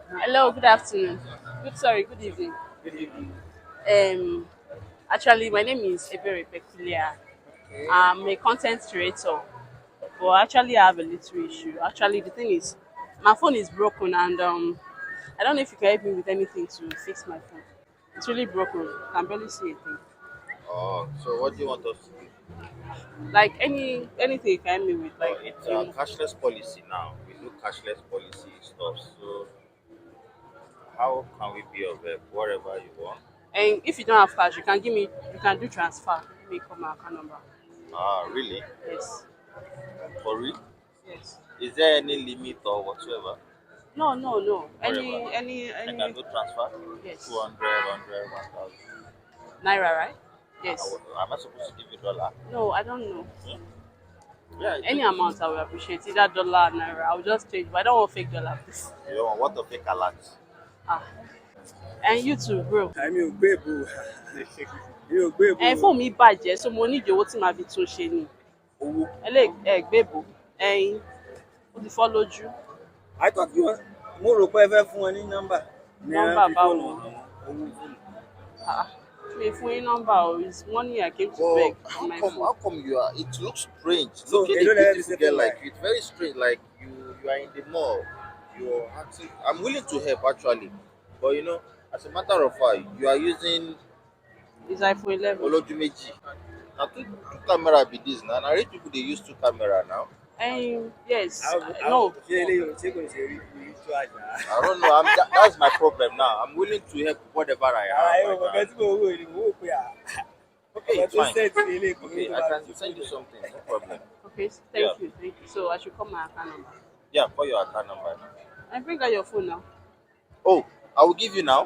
Hello, good afternoon. Good evening. Good evening. Um, Actually, my name is Ebere Peculiar. Okay. I'm a content creator, but actually, I have a little issue. Actually, the thing is, my phone is broken, and I don't know if you can help me with anything to fix my phone. It's really broken. I can barely see a thing. Oh, so what do you want us to do? Like anything you can help me with, Oh, like it's a cashless policy now. We do cashless policy stuff. So how can we be of help? Whatever you want. and if you don't have cash, you can do transfer. Let me call my account number. Ah, really? Yes, For real? yes. Is there any limit or whatsoever? No, no, no. Whatever. I can Any. do transfer. Yes. 200, 1,000. Naira, right? Yes. Am I supposed to give you dollar? No, I don't know. Hmm? Yeah, Any amount I will appreciate. Either dollar or naira. I'll just change, but I don't want fake dollar, please. you don't want to fake alert. Ah. And you too, bro. Èmi ò gbébo. Mi ò gbébo. And fóònù mi bàjẹ́, so mo ní ìdí owó tí màá fi tún ṣe ni. Owó. Gbèbò. Ẹyin. Ó ti fọ́ lójú. I thought you were mo rò pé ẹ fẹ́ fún wọn ní nọ́mbà. Ní ẹ Nọ́mbà fi báwo? fóònù hàn owó fóònù. Ah. Mi fún yín nọ́mbà o. It's money I came to Well, beg on my how phone. come you are? It looks strange. So, Look at they a don't let me beautiful say girl for like why? you. It's very strange. Like you are in the mall. You're acting. I'm willing to help actually, but as a matter of fact, you are using It's iPhone 11. Olojumeji. Now two camera be this now. Now rich people they use two camera now. Yes. Àwọn No. ṣé eléyìí ṣé kò ṣe rí tó àjà? I don't know. That's my problem now. I'm willing to help whatever I Ara have. ẹ̀ wọ̀ Right kẹ́kẹ́ now. tí mo wò ni mo wò pé Okay, ọ̀pọ̀ it's tó fine. sẹ́ẹ̀tì ilé ìkọ́ni Okay, tó I bá can fi send you something. No problem. Okay, Yeah, thank you. So I should call my account number. yeah. Call your account number now. I bring out your phone now. Oh, I will give you now.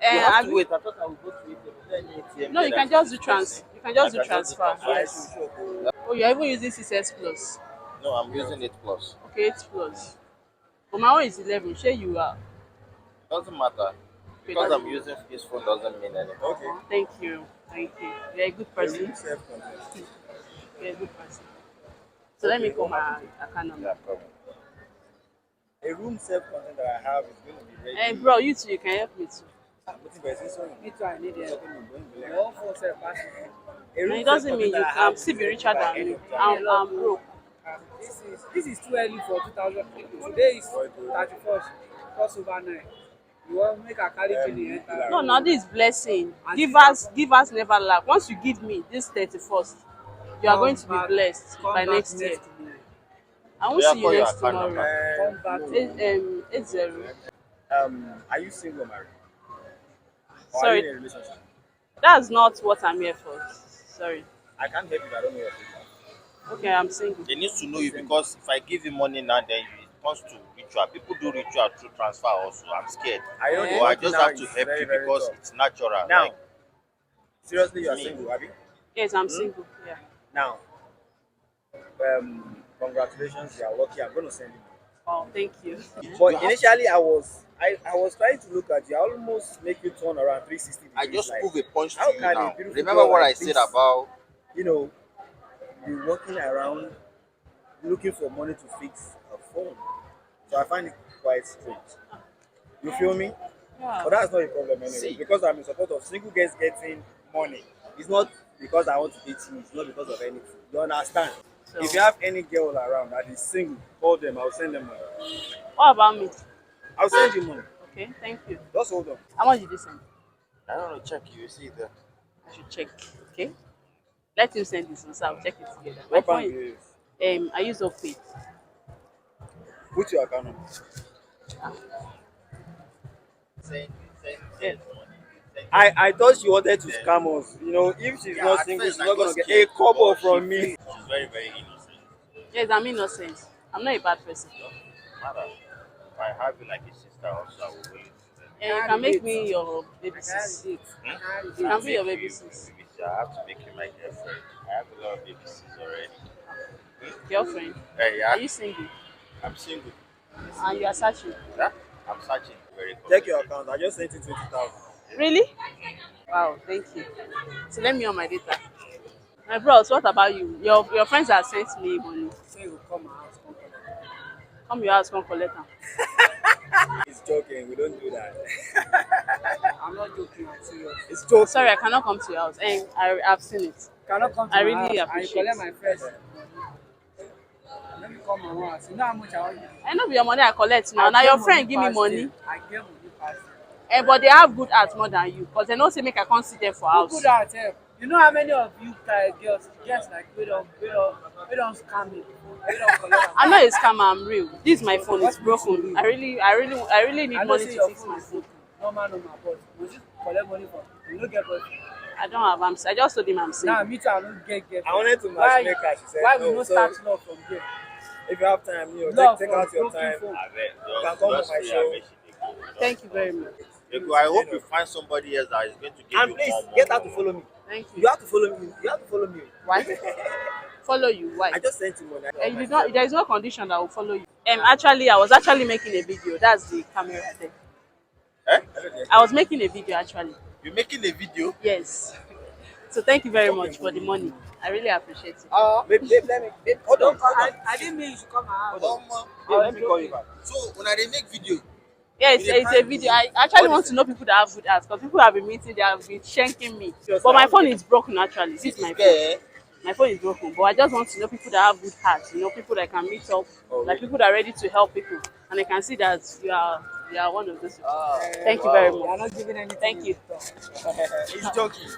You have Have to you? wait. I thought I would go to ATM. No, There you can that just is do dispensing. You can just I do can just do transfer. transfer. Yes. Oh, you're even using 6S plus. No, I'm using it plus. Okay, 8 plus. But my own is 11. Sure you are. Doesn't matter. Okay, Because that's I'm using this phone doesn't mean anything. Okay. Thank you. Thank you. You're a good A person. room self-contained. You're a good person. So let me Okay, call what my happened? account Yeah, number. problem. A room self-contained that I have is going to be ready. Hey, bro, you too. You can help me too. Mo ti bẹ̀rẹ̀ sí sọ̀rọ̀. Me too, I need Sọ help. pé mi ò gbóyìnbó Your lẹ́yìn. own phone self pass me. A And room it doesn't mean self-contained that you I can have still is be ready richer by than end me. of January. I'm broke. This is too early for 2000. Today is 31st, crossover night. You want make a carry billing enter? No, now this is blessing. And Give us never lack. Once you give me this 31st, you are going to be blessed Come by back next year. tomorrow. I won't Yeah, see you call your next account tomorrow. number. Come back tomorrow. 80. Are you single or married? Or are you in Sorry, a relationship? that's not what I'm here for. Sorry. I can't help you if I don't know your people. Okay, I'm single. They need to know you because if I give you money now, then it comes to ritual. People do ritual through transfer also. I'm scared. I know Eh? the But I country just now have to is help very, you very because tough. it's natural. Now, Like seriously, you are me. single, Abby? Yes, I'm single. Yeah. Now, congratulations, you are lucky. I'm going to send you. Oh, thank you. But You have initially, I was trying to look at you. I almost make you turn around 360 I degrees. just Like, prove a punch to how you can a now. beautiful Remember girl what I like said this, about you know, be walking around looking for money to fix a phone? So I find it quite strange. You feel me? Yeah. But that's not a problem anyway. See. Because I'm in support of single girls getting money. It's not because I want to date you. It's not because of anything. You understand? So, If you have any girl around that is single, call them. I'll send them money. what about me? I'll send you money. Okay, thank you. Just hold on. How much did you send? I don't know, check you see there. I should check. Okay. Let him send this one, so I'll check it together. My What bank phone is? I use Opay. Put your account number. Yeah. I thought she wanted to scam us. You know, if she's Yeah, not at single, first she's I not got gonna get scared, a kobo but from me. She's very, very innocent. Yes, I'm innocent. I'm not a bad person. Matter. If I have you like a sister also, I will willing to help. And you can make me your baby I sis. can't relate. I can't You relate. can be your Make baby you sis. baby sis. I have to make you my girlfriend. I have a lot of baby sis already. Girlfriend. Hey, Are yeah, you single? I'm single. And you are searching? Yeah, I'm searching very Check your complicated. account. I just sent you 20,000. Really? Wow, thank you. So let me on my data. My bros, what about you? Your friends have sent me money. Say you come my house, come collect. Come your house, come collect them. It's joking. We don't do that. I'm not joking, I'm serious. It's joking. Sorry, I cannot come to your house. And I've seen it. Cannot come to I my really house and you appreciate collect it. my first. Let me come my house. You know how much I want you. I know be your money I collect now. Now your friend give me money. I get money past them. But they have good heart more than you. Because they know say make I come sit there for Who house. put that help? You know how many of you girls just like we don't scam me before. We don't collect I'm am. not a scammer, I'm real. This is my phone, it's What makes you broken. real? I really need I know money say to your fix phone my is phone. broken. Normal, but you just collect money from you no get boyfriend. I don't have I just told him I'm Now single. me too, I don't get. I wanted to Why matchmake her. She said why we no. no So start love from there? if you have time, Love take from out your broken time. phone. I bet You can come on just my free show. and make she dey go. Thank you very much. Dey go. I hope you find somebody else that is going to give And you please more. get her to follow me. Thank You you. have to follow me. You have to follow me. Why? Follow you. Why? I just sent you money. You did not, there is no condition that will follow you. Actually, I was actually making a video. That's the camera there. Eh? I was making a video actually. You're making a video? Yes. So thank you very much for the money. I really appreciate it. Babe, let me. Babe, hold on. Don't call, Hold on. I didn't mean you should come my house. Hold on. Omo. Babe, let me call you back. So when I dey make video, Yeah, you dey it's a prank video. me? I actually What want is to know people that have good hearts because people have been meeting, they have been shanking me. Yes, But my I phone get is broken actually. This See is this my phone. girl, My phone is broken. But I just want to know people that have good hearts, people that can meet up, Oh, like really? people that are ready to help people. And I can see that you are one of those people. Ah, Thank you wow. very You are much. not giving anything. Thank you. He's joking.